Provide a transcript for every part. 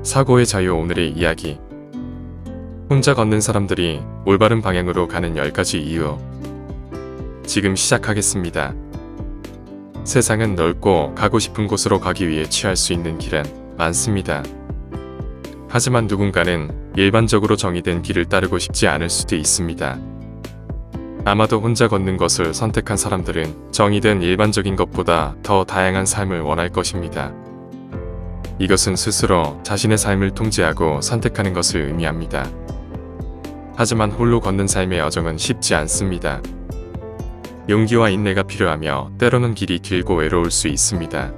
사고의 자유. 오늘의 이야기. 혼자 걷는 사람들이 올바른 방향으로 가는 10가지 이유. 지금 시작하겠습니다. 세상은 넓고 가고 싶은 곳으로 가기 위해 취할 수 있는 길은 많습니다. 하지만 누군가는 일반적으로 정의된 길을 따르고 싶지 않을 수도 있습니다. 아마도 혼자 걷는 것을 선택한 사람들은 정의된 일반적인 것보다 더 다양한 삶을 원할 것입니다. 이것은 스스로 자신의 삶을 통제하고 선택하는 것을 의미합니다. 하지만 홀로 걷는 삶의 여정은 쉽지 않습니다. 용기와 인내가 필요하며 때로는 길이 길고 외로울 수 있습니다.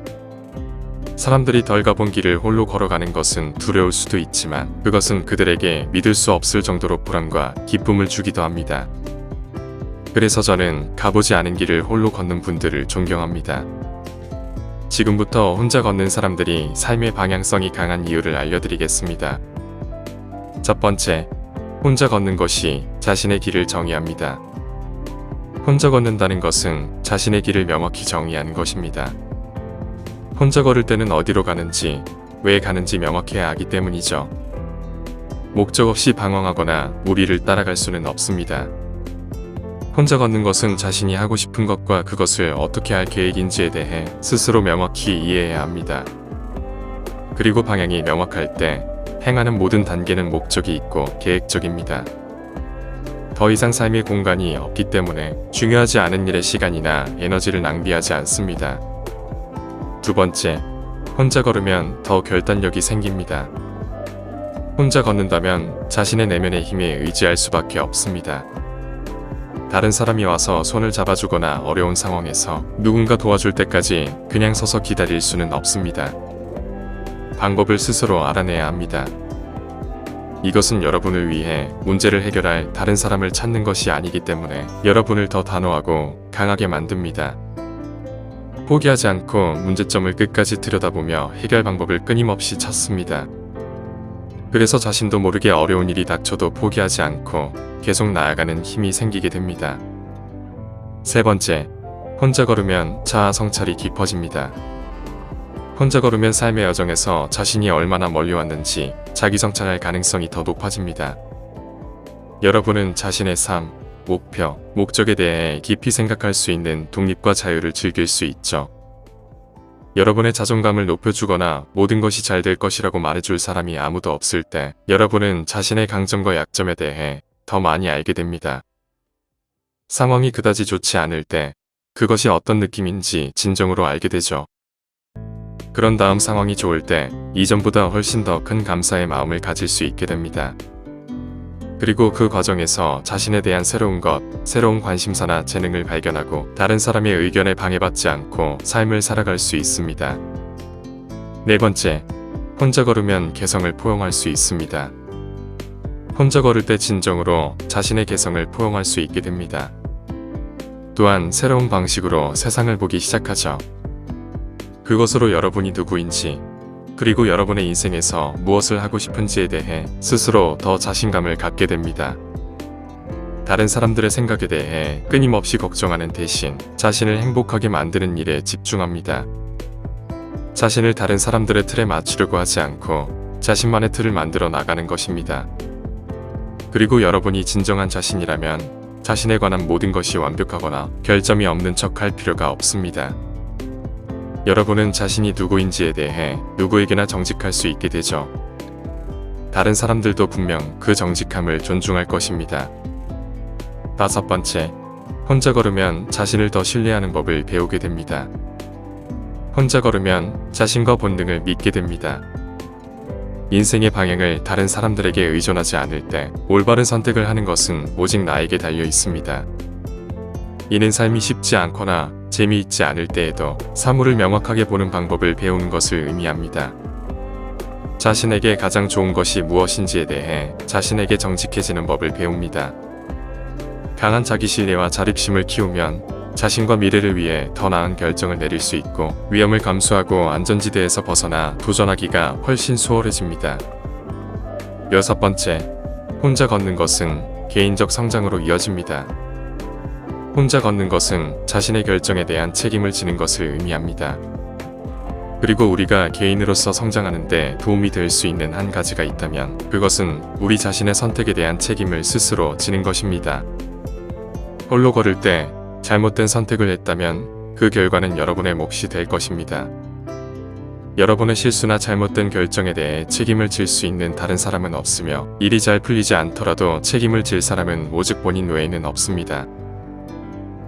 사람들이 덜 가본 길을 홀로 걸어가는 것은 두려울 수도 있지만 그것은 그들에게 믿을 수 없을 정도로 보람과 기쁨을 주기도 합니다. 그래서 저는 가보지 않은 길을 홀로 걷는 분들을 존경합니다. 지금부터 혼자 걷는 사람들이 삶의 방향성이 강한 이유를 알려드리겠습니다. 첫 번째, 혼자 걷는 것이 자신의 길을 정의합니다. 혼자 걷는다는 것은 자신의 길을 명확히 정의하는 것입니다. 혼자 걸을 때는 어디로 가는지, 왜 가는지 명확해야 하기 때문이죠. 목적 없이 방황하거나 무리를 따라갈 수는 없습니다. 혼자 걷는 것은 자신이 하고 싶은 것과 그것을 어떻게 할 계획인지에 대해 스스로 명확히 이해해야 합니다. 그리고 방향이 명확할 때 행하는 모든 단계는 목적이 있고 계획적입니다. 더 이상 삶의 공간이 없기 때문에 중요하지 않은 일에 시간이나 에너지를 낭비하지 않습니다. 두 번째, 혼자 걸으면 더 결단력이 생깁니다. 혼자 걷는다면 자신의 내면의 힘에 의지할 수밖에 없습니다. 다른 사람이 와서 손을 잡아주거나 어려운 상황에서 누군가 도와줄 때까지 그냥 서서 기다릴 수는 없습니다. 방법을 스스로 알아내야 합니다. 이것은 여러분을 위해 문제를 해결할 다른 사람을 찾는 것이 아니기 때문에 여러분을 더 단호하고 강하게 만듭니다. 포기하지 않고 문제점을 끝까지 들여다보며 해결 방법을 끊임없이 찾습니다. 그래서 자신도 모르게 어려운 일이 닥쳐도 포기하지 않고 계속 나아가는 힘이 생기게 됩니다. 세 번째, 혼자 걸으면 자아 성찰이 깊어집니다. 혼자 걸으면 삶의 여정에서 자신이 얼마나 멀리 왔는지 자기 성찰할 가능성이 더 높아집니다. 여러분은 자신의 삶, 목표, 목적에 대해 깊이 생각할 수 있는 독립과 자유를 즐길 수 있죠. 여러분의 자존감을 높여주거나 모든 것이 잘 될 것이라고 말해줄 사람이 아무도 없을 때 여러분은 자신의 강점과 약점에 대해 더 많이 알게 됩니다. 상황이 그다지 좋지 않을 때 그것이 어떤 느낌인지 진정으로 알게 되죠. 그런 다음 상황이 좋을 때 이전보다 훨씬 더 큰 감사의 마음을 가질 수 있게 됩니다. 그리고 그 과정에서 자신에 대한 새로운 것, 새로운 관심사나 재능을 발견하고 다른 사람의 의견에 방해받지 않고 삶을 살아갈 수 있습니다. 네 번째, 혼자 걸으면 개성을 포용할 수 있습니다. 혼자 걸을 때 진정으로 자신의 개성을 포용할 수 있게 됩니다. 또한 새로운 방식으로 세상을 보기 시작하죠. 그것으로 여러분이 누구인지, 그리고 여러분의 인생에서 무엇을 하고 싶은지에 대해 스스로 더 자신감을 갖게 됩니다. 다른 사람들의 생각에 대해 끊임없이 걱정하는 대신 자신을 행복하게 만드는 일에 집중합니다. 자신을 다른 사람들의 틀에 맞추려고 하지 않고 자신만의 틀을 만들어 나가는 것입니다. 그리고 여러분이 진정한 자신이라면 자신에 관한 모든 것이 완벽하거나 결점이 없는 척 할 필요가 없습니다. 여러분은 자신이 누구인지에 대해 누구에게나 정직할 수 있게 되죠. 다른 사람들도 분명 그 정직함을 존중할 것입니다. 다섯 번째, 혼자 걸으면 자신을 더 신뢰하는 법을 배우게 됩니다. 혼자 걸으면 자신과 본능을 믿게 됩니다. 인생의 방향을 다른 사람들에게 의존하지 않을 때 올바른 선택을 하는 것은 오직 나에게 달려 있습니다. 이는 삶이 쉽지 않거나 재미있지 않을 때에도 사물을 명확하게 보는 방법을 배우는 것을 의미합니다. 자신에게 가장 좋은 것이 무엇인지에 대해 자신에게 정직해지는 법을 배웁니다. 강한 자기신뢰와 자립심을 키우면 자신과 미래를 위해 더 나은 결정을 내릴 수 있고 위험을 감수하고 안전지대에서 벗어나 도전하기가 훨씬 수월해집니다. 여섯 번째, 혼자 걷는 것은 개인적 성장으로 이어집니다. 혼자 걷는 것은 자신의 결정에 대한 책임을 지는 것을 의미합니다. 그리고 우리가 개인으로서 성장하는데 도움이 될 수 있는 한 가지가 있다면 그것은 우리 자신의 선택에 대한 책임을 스스로 지는 것입니다. 홀로 걸을 때 잘못된 선택을 했다면 그 결과는 여러분의 몫이 될 것입니다. 여러분의 실수나 잘못된 결정에 대해 책임을 질 수 있는 다른 사람은 없으며 일이 잘 풀리지 않더라도 책임을 질 사람은 오직 본인 외에는 없습니다.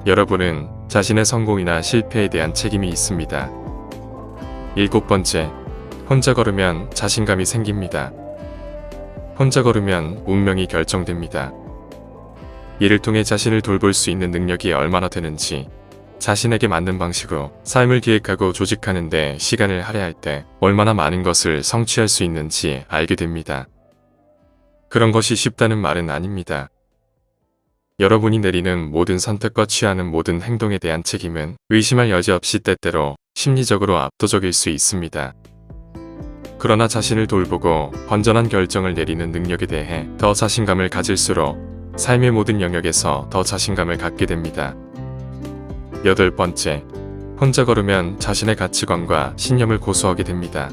여러분은 자신의 성공이나 실패에 대한 책임이 있습니다. 7번째, 혼자 걸으면 자신감이 생깁니다. 혼자 걸으면 운명이 결정됩니다. 이를 통해 자신을 돌볼 수 있는 능력이 얼마나 되는지, 자신에게 맞는 방식으로 삶을 기획하고 조직하는 데 시간을 할애할 때 얼마나 많은 것을 성취할 수 있는지 알게 됩니다. 그런 것이 쉽다는 말은 아닙니다. 여러분이 내리는 모든 선택과 취하는 모든 행동에 대한 책임은 의심할 여지 없이 때때로 심리적으로 압도적일 수 있습니다. 그러나 자신을 돌보고 건전한 결정을 내리는 능력에 대해 더 자신감을 가질수록 삶의 모든 영역에서 더 자신감을 갖게 됩니다. 8번째, 혼자 걸으면 자신의 가치관과 신념을 고수하게 됩니다.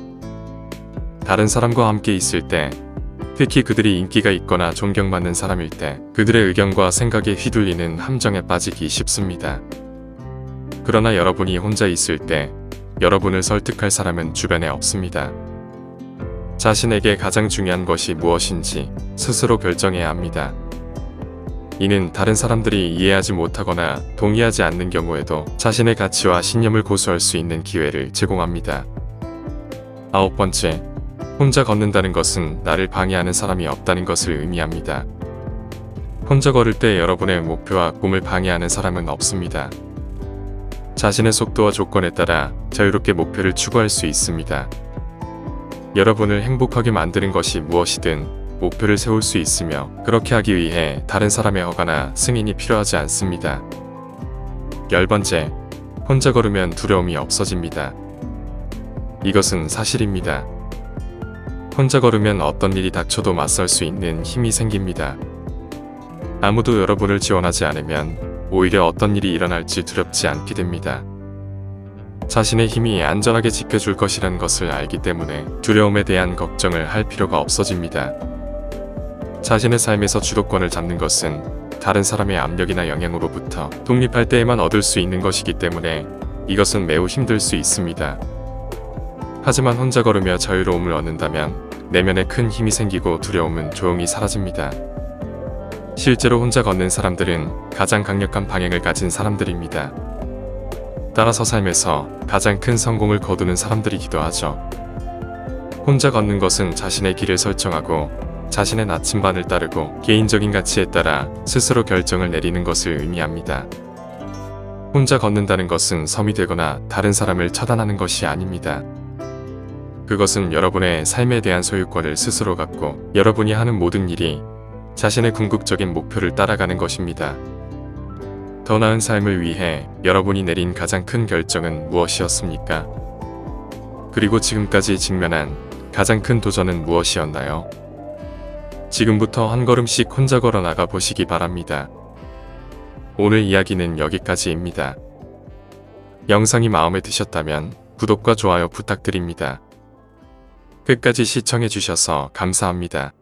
다른 사람과 함께 있을 때, 특히 그들이 인기가 있거나 존경받는 사람일 때 그들의 의견과 생각에 휘둘리는 함정에 빠지기 쉽습니다. 그러나 여러분이 혼자 있을 때 여러분을 설득할 사람은 주변에 없습니다. 자신에게 가장 중요한 것이 무엇인지 스스로 결정해야 합니다. 이는 다른 사람들이 이해하지 못하거나 동의하지 않는 경우에도 자신의 가치와 신념을 고수할 수 있는 기회를 제공합니다. 9번째, 혼자 걷는다는 것은 나를 방해하는 사람이 없다는 것을 의미합니다. 혼자 걸을 때 여러분의 목표와 꿈을 방해하는 사람은 없습니다. 자신의 속도와 조건에 따라 자유롭게 목표를 추구할 수 있습니다. 여러분을 행복하게 만드는 것이 무엇이든 목표를 세울 수 있으며 그렇게 하기 위해 다른 사람의 허가나 승인이 필요하지 않습니다. 10번째, 혼자 걸으면 두려움이 없어집니다. 이것은 사실입니다. 혼자 걸으면 어떤 일이 닥쳐도 맞설 수 있는 힘이 생깁니다. 아무도 여러분을 지원하지 않으면 오히려 어떤 일이 일어날지 두렵지 않게 됩니다. 자신의 힘이 안전하게 지켜줄 것이라는 것을 알기 때문에 두려움에 대한 걱정을 할 필요가 없어집니다. 자신의 삶에서 주도권을 잡는 것은 다른 사람의 압력이나 영향으로부터 독립할 때에만 얻을 수 있는 것이기 때문에 이것은 매우 힘들 수 있습니다. 하지만 혼자 걸으며 자유로움을 얻는다면 내면에 큰 힘이 생기고 두려움은 조용히 사라집니다. 실제로 혼자 걷는 사람들은 가장 강력한 방향을 가진 사람들입니다. 따라서 삶에서 가장 큰 성공을 거두는 사람들이기도 하죠. 혼자 걷는 것은 자신의 길을 설정하고 자신의 나침반을 따르고 개인적인 가치에 따라 스스로 결정을 내리는 것을 의미합니다. 혼자 걷는다는 것은 섬이 되거나 다른 사람을 차단하는 것이 아닙니다. 그것은 여러분의 삶에 대한 소유권을 스스로 갖고 여러분이 하는 모든 일이 자신의 궁극적인 목표를 따라가는 것입니다. 더 나은 삶을 위해 여러분이 내린 가장 큰 결정은 무엇이었습니까? 그리고 지금까지 직면한 가장 큰 도전은 무엇이었나요? 지금부터 한 걸음씩 혼자 걸어 나가 보시기 바랍니다. 오늘 이야기는 여기까지입니다. 영상이 마음에 드셨다면 구독과 좋아요 부탁드립니다. 끝까지 시청해주셔서 감사합니다.